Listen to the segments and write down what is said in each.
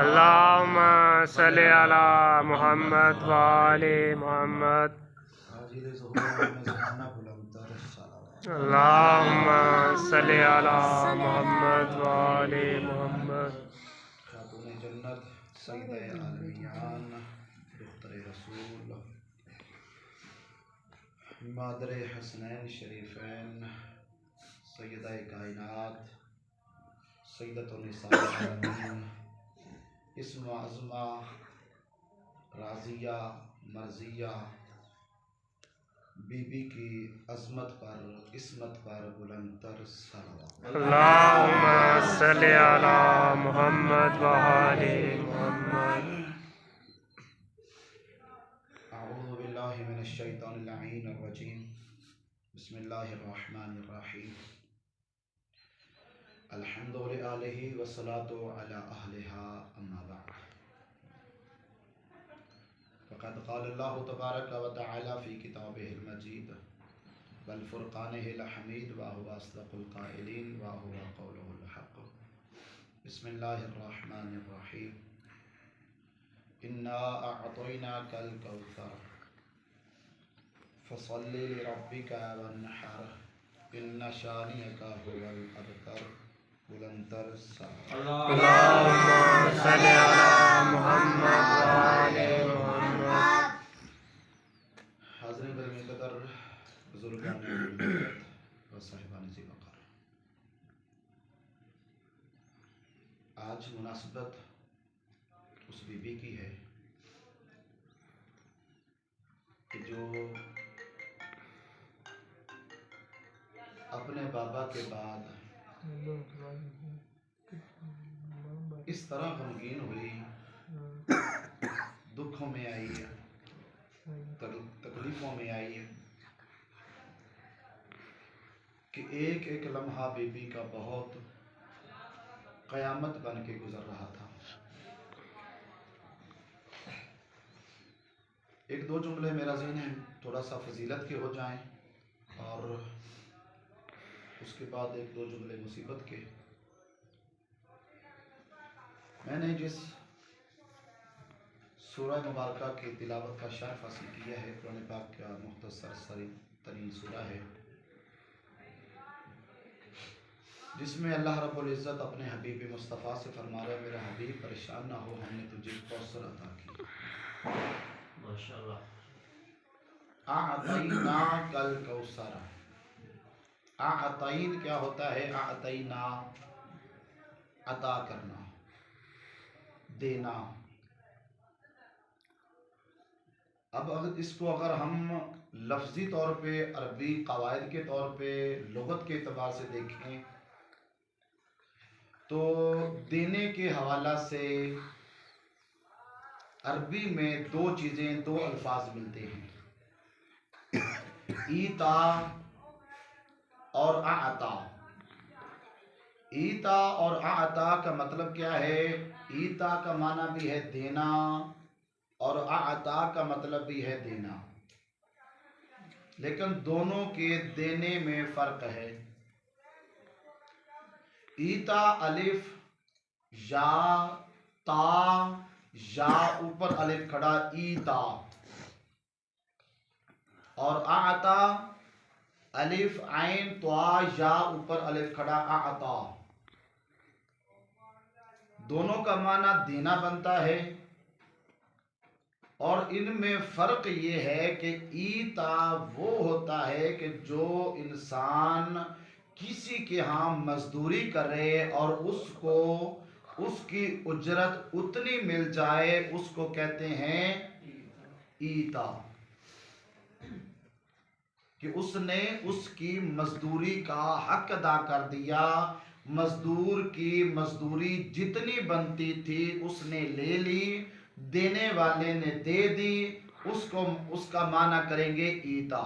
اللہم صلی علی محمد وآل محمد اللہم صلی علی محمد وآل محمد خاتون جنت سیدہ عالمیان دختر رسول مادر حسنین شریفین سیدہ کائنات سیدۃ النساء العالمین اسم عظمہ راضیہ مرضیہ بی بی کی عظمت پر عصمت پر بلند تر صلوات اللہم صلی علی محمد وآل محمد اعوذ باللہ من الشیطان اللعین الرجیم بسم اللہ الرحمن الرحیم الحمد للہ والصلاة علی اہلہا اما بعد فقد قال اللہ تبارک و تعالی فی کتابہ المجید والفرقانہ الحمید وهو اصدق القائلین وهو قوله الحق بسم اللہ الرحمن الرحیم انا اعطیناک الکوثر فصل لربک وانحر ان شانئک هو الابتر بلندتر اللہم صلی علی محمد وآل محمد حاضرین گرامی قدر بزرگان علمیت و صاحبان ذی وقار، آج مناسبت اس بی بی کی ہے کہ جو اپنے بابا کے بعد اس طرح غمگین ہوئی، دکھوں میں آئی ہے، تکلیفوں میں آئی ہے کہ ایک ایک لمحہ بی بی کا بہت قیامت بن کے گزر رہا تھا۔ ایک دو جملے میرا ذہن ہے تھوڑا سا فضیلت کے ہو جائیں اور اس کے بعد ایک دو جملے مصیبت کے۔ میں نے جس سورہ مبارکہ کی تلاوت کا شرف حاصل کیا ہے، قرآن پاک کا مختصر ترین سورہ ہے جس میں اللہ رب العزت اپنے حبیب مصطفیٰ سے فرما رہا ہے میرا حبیب پریشان نہ ہو، ہم نے تجھے کوثر عطا کی۔ ماشاءاللہ۔ اعطیناک الکوثر، اعطین کیا ہوتا ہے؟ اعطینا عطا کرنا، دینا۔ اب اس کو اگر ہم لفظی طور پہ عربی قواعد کے طور پہ لغت کے اعتبار سے دیکھیں تو دینے کے حوالہ سے عربی میں دو چیزیں، دو الفاظ ملتے ہیں، ایتا اور اعطا۔ ایتا اور اعطا کا مطلب کیا ہے؟ ایتا کا معنی بھی ہے دینا اور اعطا کا مطلب بھی ہے دینا، لیکن دونوں کے دینے میں فرق ہے۔ ایتا الف یا تا، یا اوپر الف کھڑا ایتا، اور اعطا الف عین طا یا اوپر الف کھڑا اعطا، دونوں کا معنی دینا بنتا ہے، اور ان میں فرق یہ ہے کہ ایتا وہ ہوتا ہے کہ جو انسان کسی کے ہاں مزدوری کرے اور اس کو اس کی اجرت اتنی مل جائے، اس کو کہتے ہیں ایتا، کہ اس نے اس کی مزدوری کا حق ادا کر دیا، مزدور کی مزدوری جتنی بنتی تھی اس نے لے لی، دینے والے نے دے دی، اس کا معنی کریں گے ایتا۔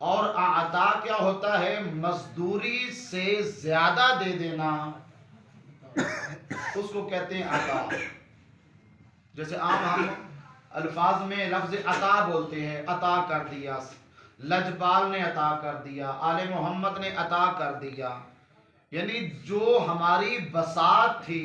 اور اعطا کیا ہوتا ہے؟ مزدوری سے زیادہ دے دینا، اس کو کہتے ہیں عطا۔ جیسے عام ہم الفاظ میں لفظ عطا بولتے ہیں، عطا کر دیا، لجپال نے عطا کر دیا، آل محمد نے عطا کر دیا، یعنی جو ہماری بساط تھی،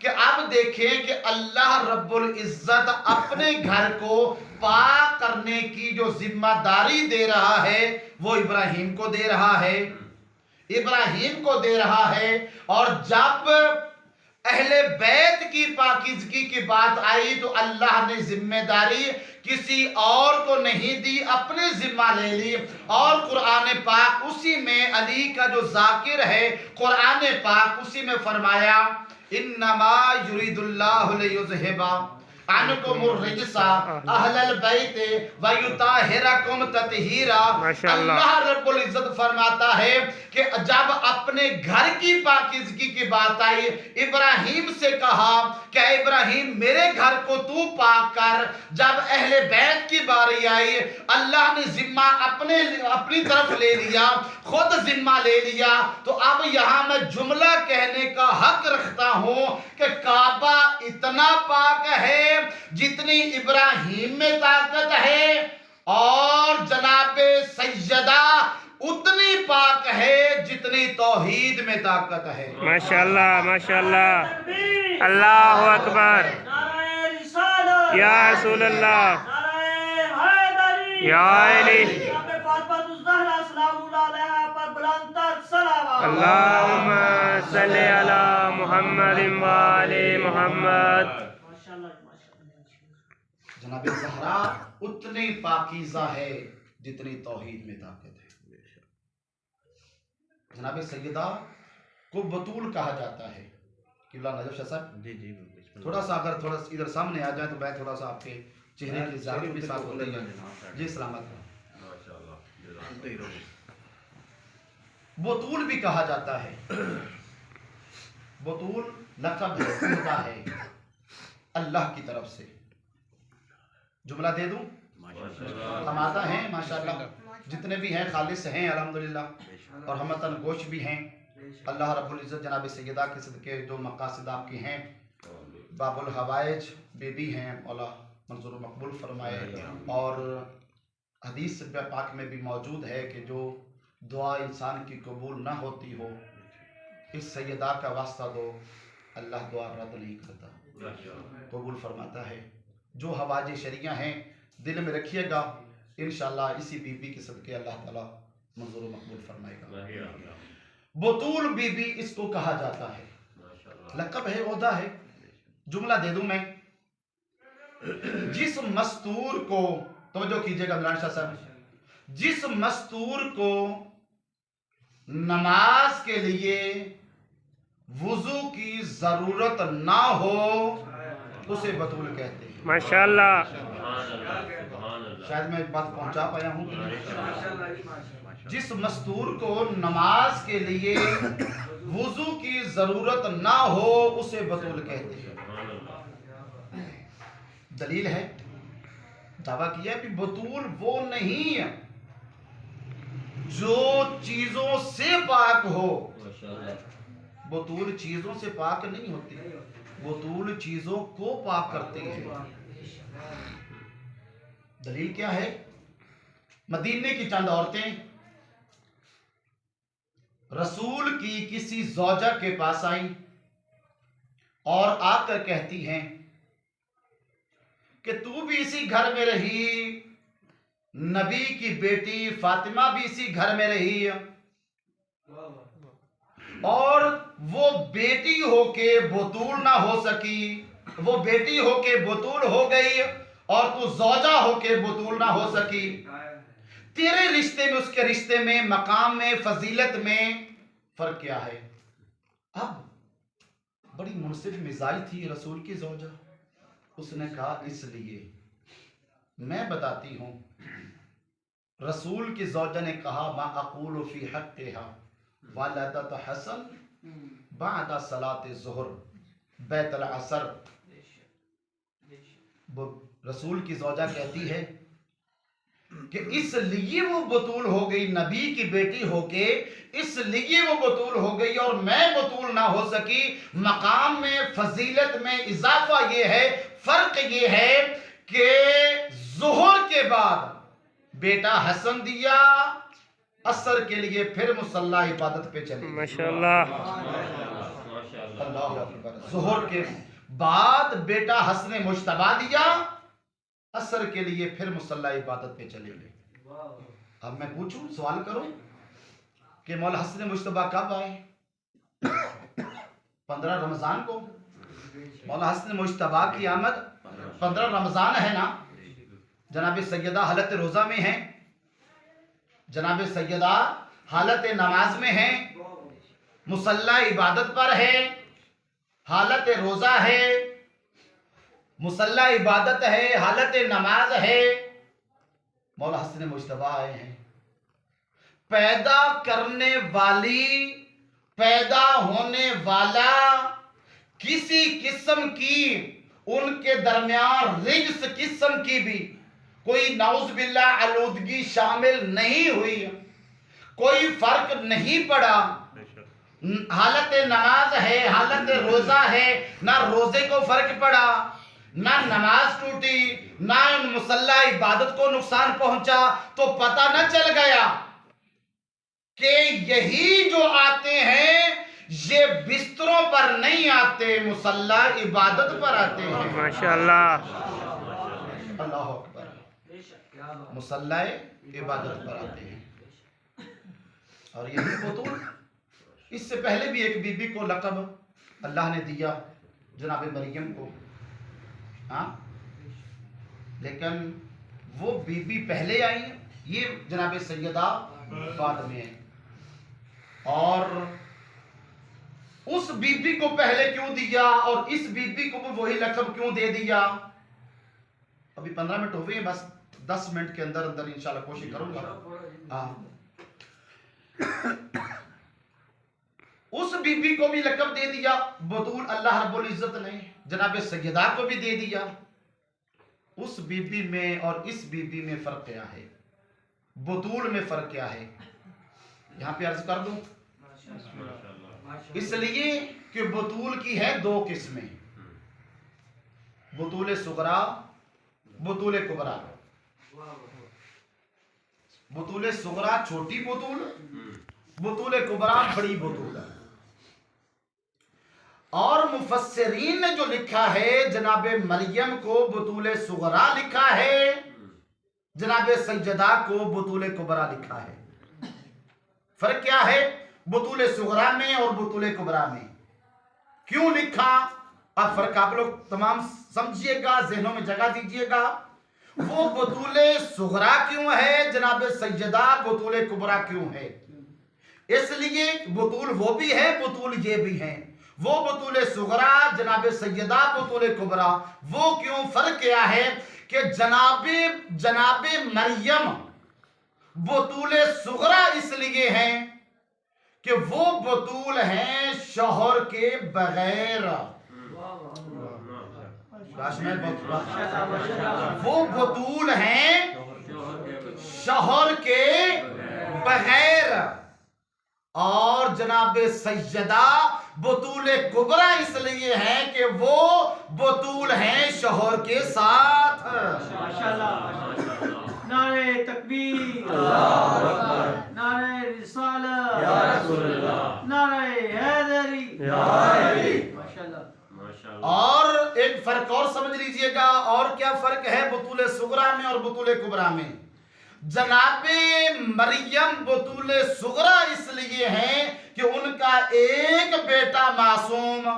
کہ اب دیکھیں کہ اللہ رب العزت اپنے گھر کو پاک کرنے کی جو ذمہ داری دے رہا ہے وہ ابراہیم کو دے رہا ہے، ابراہیم کو دے رہا ہے۔ اور جب اہل بیت کی پاکیزگی کی بات آئی تو اللہ نے ذمہ داری کسی اور کو نہیں دی، اپنے ذمہ لے لی۔ اور قرآن پاک اسی میں علی کا جو ذاکر ہے، قرآن پاک اسی میں فرمایا انما یرید اللہ لیذھب عنکم الرجس اہل البیت ویطہرکم تطہیرا۔ اللہ رب العزت فرماتا ہے کہ جب اپنے گھر کی پاکیزگی کی بات آئی، ابراہیم سے کہا کہ اے ابراہیم میرے گھر کو تو پاک کر۔ جب اہل بیت کی باری آئی، اللہ نے ذمہ اپنی طرف لے لیا، خود ذمہ لے لیا۔ تو اب یہاں میں جملہ کہنے کا حق رکھتا ہوں کہ کعبہ اتنا پاک ہے جتنی ابراہیم میں طاقت ہے، اور جناب سیدہ اتنی پاک ہے جتنی توحید میں طاقت ہے۔ ماشاءاللہ ماشاءاللہ، اللہ اکبر، یا رسول اللہ، یا علی، اللہم صلی علی محمد وآل محمد۔ جناب زہرا اتنی پاکیزہ ہے جتنی توحید میں طاقت ہے۔ جناب سیدہ کو بطول کہا جاتا ہے۔ قبلہ نجف شاہ صاحب تھوڑا سا اگر تھوڑا ادھر سامنے آ جائیں تو میں تھوڑا سا آپ کے چہرے کی ظاہر بھی ساتھ ہوتے ہیں۔ جی سلامت۔ بطول بھی کہا جاتا ہے، بطول لقب ہوتا ہے اللہ کی طرف سے۔ جملہ دے دوں؟ ہم آتا ہیں ماشاءاللہ، جتنے بھی ہیں خالص ہیں الحمدللہ، اور ہمتن گوش بھی ہیں۔ اللہ رب العزت جناب سیدہ کے صدقے جو مقاصد آپ کی ہیں، باب الحوائج بی بی ہیں، مولا منظور مقبول فرمائے۔ اور حدیث پاک میں بھی موجود ہے کہ جو دعا انسان کی قبول نہ ہوتی ہو، اس سیدہ کا واسطہ دو، اللہ دعا رد نہیں کرتا، قبول فرماتا ہے۔ جو حوائج شریعہ ہیں دل میں رکھیے گا، انشاءاللہ اسی بی بی کے صدقے اللہ تعالیٰ منظور و مقبول فرمائے گا۔ بطول بی بی اس کو کہا جاتا ہے، لقب ہے، عہدہ ہے۔ جملہ دے دوں میں، جس مستور کو، توجہ کیجئے گا عمران شاہ صاحب، جس مستور کو نماز کے لیے وضو کی ضرورت نہ ہو اسے بطول کہتے ہیں۔ ماشاءاللہ، شاید میں بات پہنچا پایا ہوں۔ جس مستور کو نماز کے لیے وضو کی ضرورت نہ ہو اسے بطول کہتے ہیں۔ دلیل ہے، دعویٰ کیا کہ بطول وہ نہیں جو چیزوں سے پاک ہو۔ بطول چیزوں سے پاک نہیں ہوتی، بطول چیزوں کو پاک کرتی ہے۔ دلیل کیا ہے؟ مدینے کی چند عورتیں رسول کی کسی زوجہ کے پاس آئیں اور آ کر کہتی ہیں کہ تو بھی اسی گھر میں رہی، نبی کی بیٹی فاطمہ بھی اسی گھر میں رہی، اور وہ بیٹی ہو کے بطول نہ ہو سکی، وہ بیٹی ہو کے بطول ہو گئی اور تو زوجہ ہو کے بطول نہ ہو سکی۔ تیرے رشتے میں اس کے رشتے میں، مقام میں، فضیلت میں فرق کیا ہے؟ اب بڑی منصف مزاج تھی رسول کی زوجہ، اس نے کہا اس لیے میں بتاتی ہوں۔ رسول کی زوجہ نے کہا ما اقول فی حقها ولدت حسن بعد صلاة الظہر بیت العصر۔ رسول کی زوجہ کہتی ہے کہ اس لیے وہ بطول ہو گئی، نبی کی بیٹی ہو کے اس لیے وہ بطول ہو گئی اور میں بطول نہ ہو سکی۔ مقام میں، فضیلت میں اضافہ یہ ہے، فرق یہ ہے کہ ظہر کے بعد بیٹا حسن دیا، عصر کے لیے پھر مصلی عبادت پہ چلے۔ ماشاءاللہ، اللہ اکبر. ظہر کے بعد بیٹا حسن مجتبی دیا, عصر کے لیے پھر مصلی عبادت پہ چلے گئے. اب میں پوچھوں, سوال کروں کہ مولا حسن مجتبی کب آئے؟ 15 رمضان کو. مولا حسن مجتبی کی آمد 15 رمضان ہے نا. جناب سیدہ حالت روزہ میں ہیں, جناب سیدہ حالت نماز میں ہیں, مصلی عبادت پر ہے, حالت روزہ ہے, مصلی عبادت ہے, حالت نماز ہے. مولا حسن مجتبی آئے ہیں. پیدا کرنے والی, پیدا ہونے والا کسی قسم کی ان کے درمیان رجس قسم کی بھی کوئی نعوذ باللہ آلودگی شامل نہیں ہوئی, کوئی فرق نہیں پڑا. حالت نماز ہے, حالت روزہ ہے, نہ روزے کو فرق پڑا, نہ نماز ٹوٹی, نہ مصلی عبادت کو نقصان پہنچا. تو پتہ نہ چل گیا کہ یہی جو آتے ہیں یہ بستروں پر نہیں آتے, مصلی عبادت پر آتے ہیں. ماشاءاللہ. اللہ اکبر. مصلی عبادت پر آتے ہیں. اور یہی بطول, اس سے پہلے بھی ایک بی بی کو لقب اللہ نے دیا, جناب مریم کو, ہاں, لیکن وہ بی بی پہلے آئی, یہ جناب سیدہ بعد میں آئی. اور اس بی بی کو پہلے کیوں دیا اور اس بی بی کو وہی لقب کیوں دے دیا؟ ابھی 15 منٹ ہوئے ہیں, بس 10 منٹ کے اندر اندر انشاءاللہ کوشش کروں گا. ہاں, اس بی بی کو بھی لقب دے دیا بطول اللہ رب العزت نے, جناب سیدہ کو بھی دے دیا. اس بی بی میں اور اس بی بی میں فرق کیا ہے؟ بطول میں فرق کیا ہے؟ یہاں پہ عرض کر دوں, اس لیے کہ بطول کی ہے 2 قسمیں, بطول صغرا, بطول کبرا. بطول صغرا چھوٹی بطول, بطول کبرا بڑی بطول. اور مفسرین نے جو لکھا ہے, جناب مریم کو بطول صغرا لکھا ہے, جناب سیدہ کو بطول کبرا لکھا ہے. فرق کیا ہے بطول صغرا میں اور بطول کبرا میں؟ کیوں لکھا؟ اب فرق آپ لوگ تمام سمجھیے گا, ذہنوں میں جگہ دیجیے گا. وہ بطول صغرا کیوں ہے, جناب سیدہ بطول کبرا کیوں ہے؟ اس لیے بطول وہ بھی ہے, بطول یہ بھی ہیں. وہ بطول صغرا جناب سیدہ بطول کبرا, وہ کیوں؟ فرق کیا ہے کہ جناب مریم بطول صغرا اس لیے ہیں کہ وہ بطول ہیں شوہر کے بغیر. وہ بطول ہیں شوہر کے بغیر. اور جناب سیدہ بطول کبرا اس لیے ہیں کہ وہ بطول ہیں شوہر کے ساتھ. نعرہ تکبیر, نعرہ رسالت, یا رسول اللہ, نعرہ حیدری, یا علی. ماشاءاللہ. اور ایک فرق اور سمجھ لیجئے گا. اور کیا فرق ہے بطول صغرا میں اور بطول کبرا میں؟ جناب مریم بطول صغرا اس لیے ہیں کہ ان کا ایک بیٹا معصوم,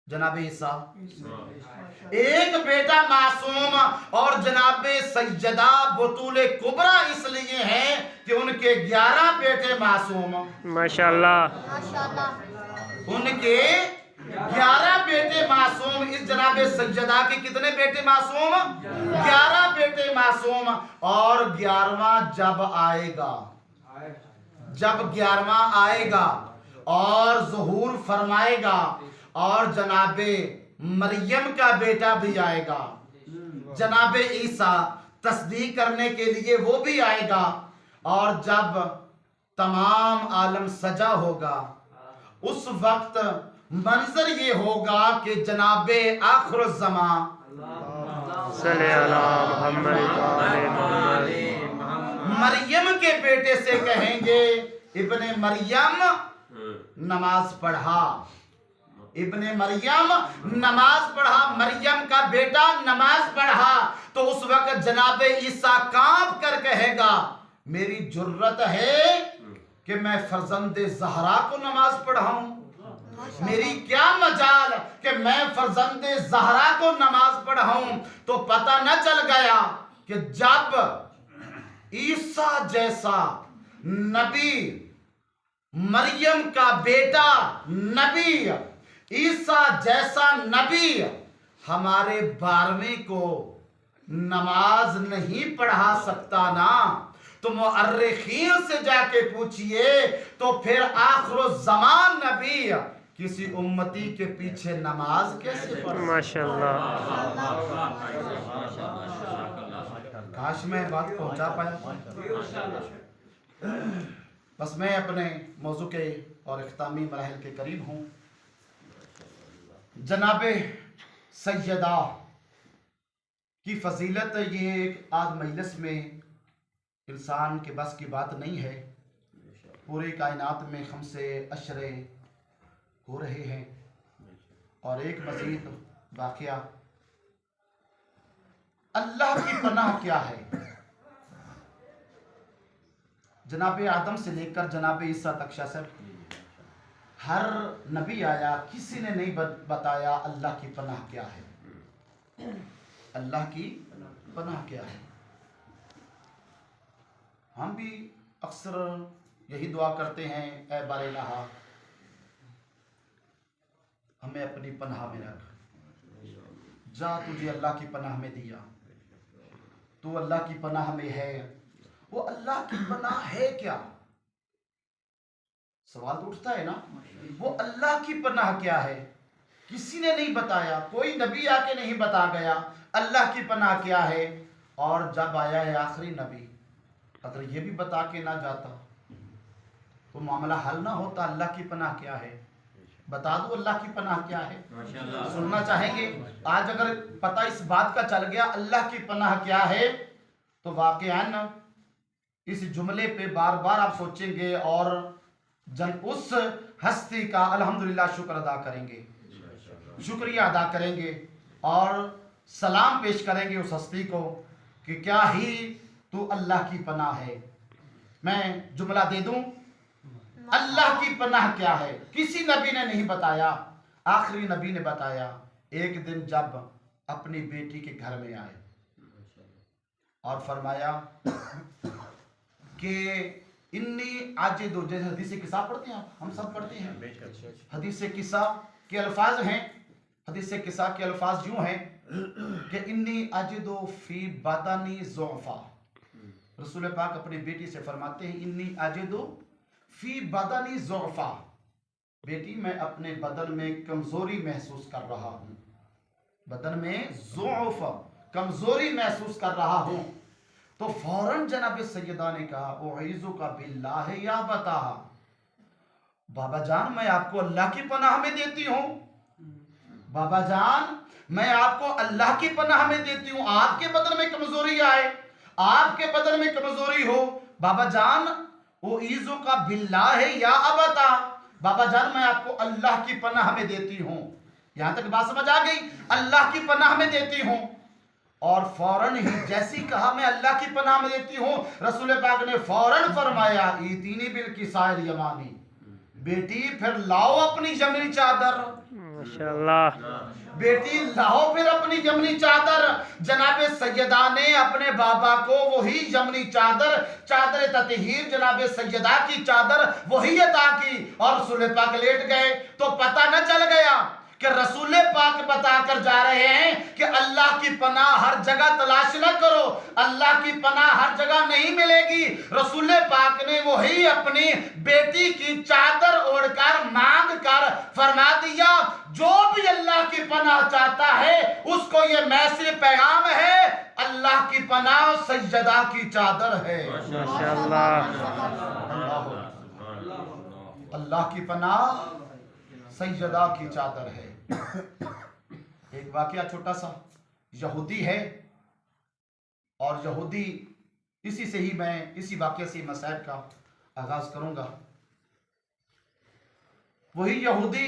جناب عیسیٰ, ایک بیٹا معصوم. اور جناب سیدہ بطول کبرا اس لیے ہیں کہ ان کے 11 بیٹے معصوم. ماشاءاللہ. ان کے 11 بیٹے معصوم. اس جناب سیدہ کے کتنے بیٹے معصوم؟ 11 بیٹے معصوم. اور 11واں جب آئے گا, جب 11واں آئے گا اور ظہور فرمائے گا, اور جناب مریم کا بیٹا بھی آئے گا, جناب عیسیٰ تصدیق کرنے کے لیے وہ بھی آئے گا. اور جب تمام عالم سجا ہوگا اس وقت منظر یہ ہوگا کہ جناب آخر الزمان صلی اللہ محمد مریم کے بیٹے سے کہیں گے ابن مریم نماز پڑھا. ابن مریم نماز پڑھا، مریم کا بیٹا نماز پڑھا، تو اس وقت جناب عیسیٰ کانپ کر کہے گا میری جرت ہے کہ میں فرزند زہرا کو نماز پڑھاؤں، میری کیا مجال کہ میں فرزند زہرا کو نماز پڑھاؤں۔ تو پتہ نہ چل گیا کہ جب عیسیٰ جیسا نبی، مریم کا بیٹا نبی، عیسیٰ جیسا نبی ہمارے 12ویں کو نماز نہیں پڑھا سکتا نا، تو مؤرخین سے جا کے پوچھئے تو پھر آخر الزمان نبی کسی امتی کے پیچھے نماز کیسے پڑھ؟ ماشاءاللہ، کاش میں بات پہنچا پایا۔ بس میں اپنے موضوع کے اور اختتامی مراحل کے قریب ہوں۔ جناب سیدہ کی فضیلت یہ ایک آدھ مجلس میں انسان کے بس کی بات نہیں ہے۔ پوری کائنات میں خمسے عشرے ہو رہے ہیں، اور ایک مزید واقعہ، اللہ کی پناہ کیا ہے؟ جناب آدم سے لے کر جناب عیسیٰ تک شاہ صاحب ہر نبی آیا، کسی نے نہیں بتایا اللہ کی پناہ کیا ہے، اللہ کی پناہ کیا ہے۔ ہم بھی اکثر یہی دعا کرتے ہیں، اے بار الہ ہمیں اپنی پناہ میں رکھ، جا تجھے اللہ کی پناہ میں دیا، تو اللہ کی پناہ میں ہے۔ وہ اللہ کی پناہ ہے کیا؟ سوال تو اٹھتا ہے نا، وہ اللہ کی پناہ کیا ہے؟ کسی نے نہیں بتایا، کوئی نبی آ کے نہیں بتا گیا اللہ کی پناہ کیا ہے۔ اور جب آیا ہے آخری نبی، اگر یہ بھی بتا کے نہ جاتا تو معاملہ حل نہ ہوتا۔ اللہ کی پناہ کیا ہے؟ بتا دو اللہ کی پناہ کیا ہے، سننا چاہیں گے۔ آج اگر پتہ اس بات کا چل گیا اللہ کی پناہ کیا ہے، تو واقعاً اس جملے پہ بار بار آپ سوچیں گے اور اس ہستی کا الحمدللہ شکر ادا کریں گے، شکریہ ادا کریں گے، اور سلام پیش کریں گے اس ہستی کو کہ کیا ہی تو اللہ کی پناہ ہے۔ میں جملہ دے دوں، اللہ کی پناہ کیا ہے؟ کسی نبی نے نہیں بتایا، آخری نبی نے بتایا۔ ایک دن جب اپنی بیٹی کے گھر میں آئے اور فرمایا کہ انی عاجد، جیسے حدیث قصہ پڑھتے ہیں ہم سب پڑھتے ہیں، حدیث قصہ کے الفاظ ہیں، حدیث قصہ کے الفاظ یوں ہیں کہ انی عاجد فی بدنی ضعفا۔ رسول پاک اپنی بیٹی سے فرماتے ہیں انی عاجد فی بدنی ضعفا، بیٹی میں اپنے بدن میں کمزوری محسوس کر رہا ہوں، بدن میں ضعف، کمزوری محسوس کر رہا ہوں۔ تو فوراً جناب سیدہ نے کہا اعیذک باللہ یا بتا، بابا جان میں آپ کو اللہ کی پناہ میں دیتی ہوں، بابا جان میں آپ کو اللہ کی پناہ میں دیتی ہوں، آپ کے بدن میں کمزوری آئے، آپ کے بدن میں کمزوری ہو، بابا جان اعیذک باللہ یا ابتا، بابا جان میں آپ کو اللہ کی پناہ میں دیتی ہوں۔ یہاں تک بات سمجھ آ گئی؟ اللہ کی پناہ میں دیتی ہوں۔ اور فوراً ہی جیسی کہا میں اللہ کی پناہ میں دیتی ہوں، رسول پاک نے فوراً فرمایا ایتینی بالکساء الیمانی، بیٹی پھر لاؤ اپنی یمنی چادر، ماشاءاللہ، بیٹی لاؤ پھر اپنی یمنی چادر۔ جناب سیدہ نے اپنے بابا کو وہی یمنی چادر، چادر تطہیر جناب سیدہ کی چادر وہی عطا کی، اور رسول پاک لیٹ گئے۔ تو پتہ نہ چل گیا کہ رسول پاک بتا کر جا رہے ہیں کہ اللہ کی پناہ ہر جگہ تلاش نہ کرو، اللہ کی پناہ ہر جگہ نہیں ملے گی۔ رسول پاک نے وہی اپنی بیٹی کی چادر اوڑھ کر مانگ کر فرما دیا جو بھی اللہ کی پناہ چاہتا ہے اس کو یہ میسر پیغام ہے، اللہ کی پناہ سیدہ کی چادر ہے۔ ماشاءاللہ، اللہ کی پناہ سیدہ کی چادر ہے۔ ایک واقعہ چھوٹا سا، یہودی ہے، اور یہودی اسی سے ہی میں اسی واقعے سے مسائل کا آغاز کروں گا۔ وہی یہودی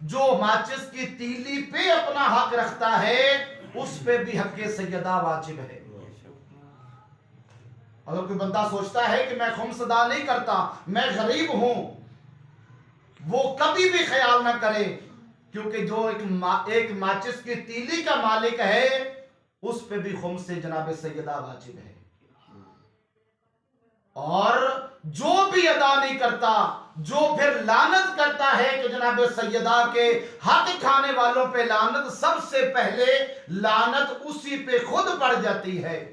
جو ماچس کی تیلی پہ اپنا حق رکھتا ہے اس پہ بھی حق سیدہ واجب ہے۔ اگر کوئی بندہ سوچتا ہے کہ میں خمس ادا نہیں کرتا، میں غریب ہوں، وہ کبھی بھی خیال نہ کرے، کیونکہ جو ایک ماچس کی تیلی کا مالک ہے اس پہ بھی خمس جناب سیدہ واجب ہے۔ اور جو بھی ادا نہیں کرتا، جو پھر لعنت کرتا ہے کہ جناب سیدہ کے حق کھانے والوں پہ لعنت، سب سے پہلے لعنت اسی پہ خود پڑ جاتی ہے۔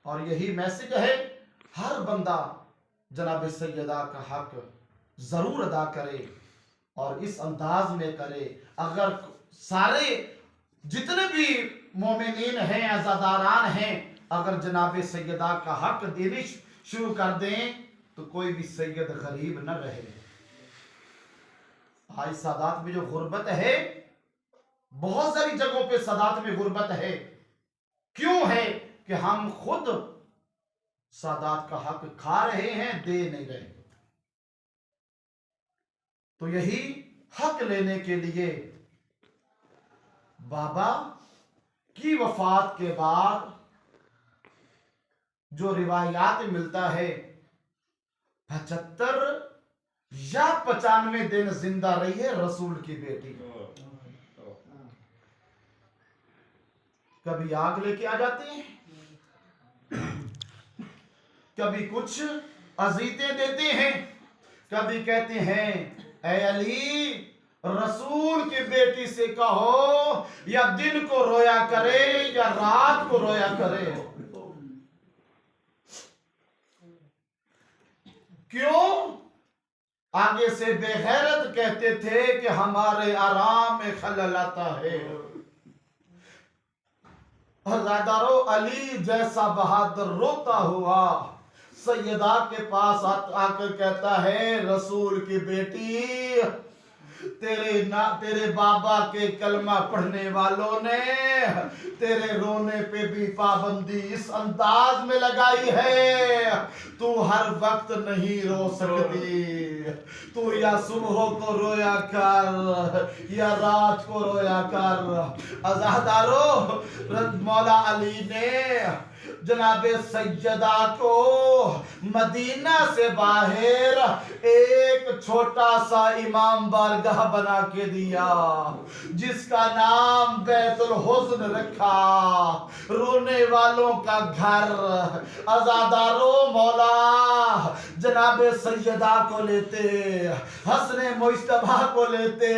اور یہی میسج ہے، ہر بندہ جناب سیدہ کا حق ضرور ادا کرے اور اس انداز میں کرے۔ اگر سارے جتنے بھی مومنین ہیں، عزاداران ہیں، اگر جناب سیدہ کا حق دینے شروع کر دیں تو کوئی بھی سید غریب نہ رہے۔ آج سادات میں جو غربت ہے، بہت ساری جگہوں پہ سادات میں غربت ہے، کیوں ہے؟ کہ ہم خود سادات کا حق کھا رہے ہیں، دے نہیں رہے۔ تو یہی حق لینے کے لیے بابا کی وفات کے بعد جو روایات ملتا ہے، 75 یا 95 دن زندہ رہی ہے رسول کی بیٹی۔ کبھی آگ لے کے آ جاتے ہیں، کبھی کچھ اذیتیں دیتے ہیں، کبھی کہتے ہیں اے علی رسول کی بیٹی سے کہو یا دن کو رویا کرے یا رات کو رویا کرے۔ کیوں؟ آگے سے بے غیرت کہتے تھے کہ ہمارے آرام میں خلل آتا ہے۔ عزادارو، علی جیسا بہادر روتا ہوا سیدہ کے پاس آ کر کہتا ہے رسول کی بیٹی، تیرے بابا کے کلمہ پڑھنے والوں نے تیرے رونے پہ بھی پابندی اس انداز میں لگائی ہے، تو ہر وقت نہیں رو سکتی، تو یا صبح کو رویا کر یا رات کو رویا کر۔ عزادارو، مولا علی نے جناب سیدہ کو مدینہ سے باہر ایک چھوٹا سا امام بارگاہ بنا کے دیا، جس کا نام بیت الحزن رکھا، رونے والوں کا گھر۔ عزادارو، مولا جناب سیدہ کو لیتے، حسن مجتبیٰ کو لیتے،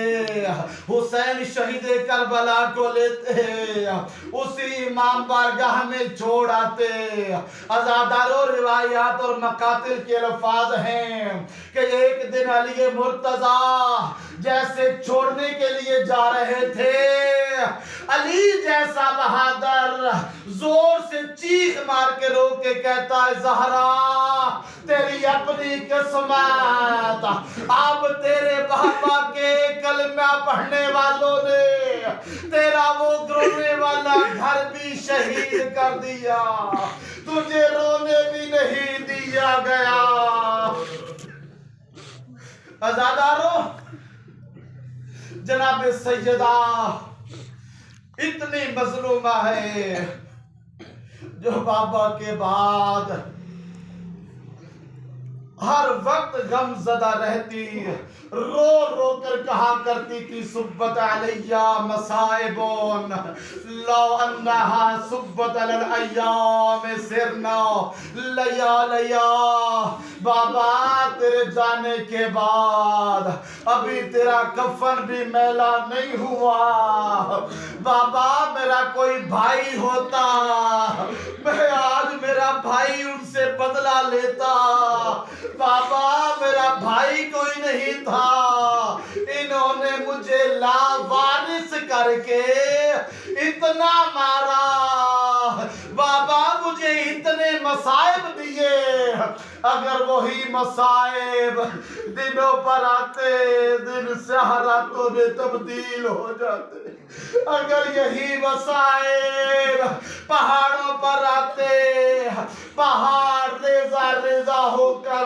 حسین شہید کربلا کو لیتے، اسی امام بارگاہ میں چھوڑ آتے۔ عزادارو، روایات اور مقاتل کے الفاظ ہیں کہ ایک دن علی مرتضی جیسے چھوڑنے کے لیے جا رہے تھے، علی جیسا بہادر زور سے چیخ مار کے رو کے کہتا ہے زہرا تیری اپنی قسمت، اب تیرے بابا کے کلمہ پڑھنے والوں نے تیرا وہ رونے والا گھر بھی شہید کر دیا، تجھے رونے بھی نہیں دیا گیا۔ عزادارو، جناب سیدہ اتنی مظلومہ ہے جو بابا کے بعد ہر وقت غم زدہ رہتی، رو رو کر کہا کرتی تھی صبت علیہ مصائبون لو انہا صبت علی الایام سرنا لیالیا۔ بابا تیرے جانے کے بعد ابھی تیرا کفن بھی میلا نہیں ہوا، بابا میرا کوئی بھائی ہوتا میں آج میرا بھائی ان سے بدلہ لیتا، بابا میرا بھائی کوئی نہیں تھا، انہوں نے مجھے لاوارث کر کے اتنا مارا، بابا مجھے اتنے مصائب دیے، اگر وہی مصائب دنوں پر آتے دن سہراتوں میں تبدیل ہو جاتے، اگر یہی مصائب پہاڑوں پر آتے، پہاڑ ریزہ ریزہ ہو کر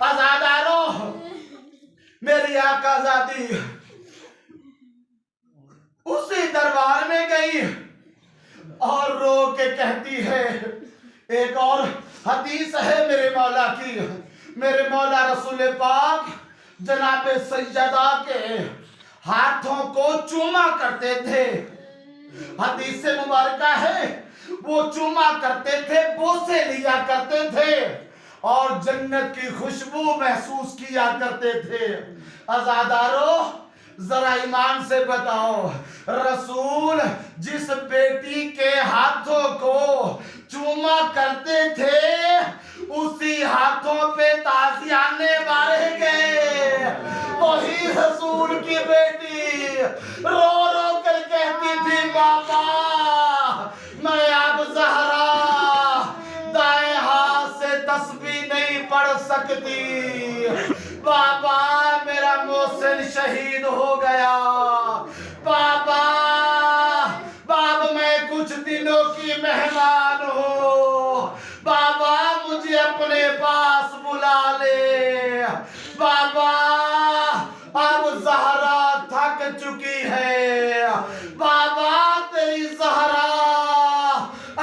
عزاداروں، میری آقا ذاتی اسی دربار میں گئی اور رو کے کہتی ہے، ایک اور حدیث ہے میرے مولا کی، میرے مولا رسول پاک جناب سیدہ کے ہاتھوں کو چوما کرتے تھے، حدیث مبارکہ ہے وہ چوما کرتے تھے، بوسے لیا کرتے تھے اور جنت کی خوشبو محسوس کیا کرتے تھے۔ عزادارو ذرا ایمان سے بتاؤ، رسول جس بیٹی کے ہاتھوں کو چوما کرتے تھے اسی ہاتھوں پہ تازیانے مارے گئے، وہی رسول کی بیٹی رو رو کر کہتی تھی، بابا میں اب زہرا دائیں ہاتھ سے تسبیح نہیں پڑھ سکتی، بابا میرا محسن شہید ہو گیا، بابا میں کچھ دنوں کی مہمان ہوں، بابا مجھے اپنے پاس بلا لے، بابا اب زہرا تھک چکی ہے، بابا تیری زہرا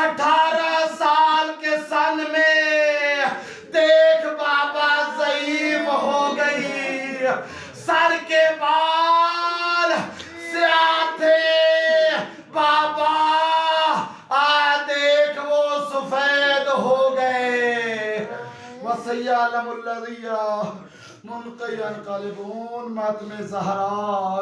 18 سال کے سن میں دیکھ بابا ضعیف ہو گئی، سر کے بال سیاہ تھے، بابا دیکھ وہ سفید ہو گئے، وَسَيَّعْلَمُ الَّذِيَّ مُنْقِيًا قَلِبُونَ ماتم زہرا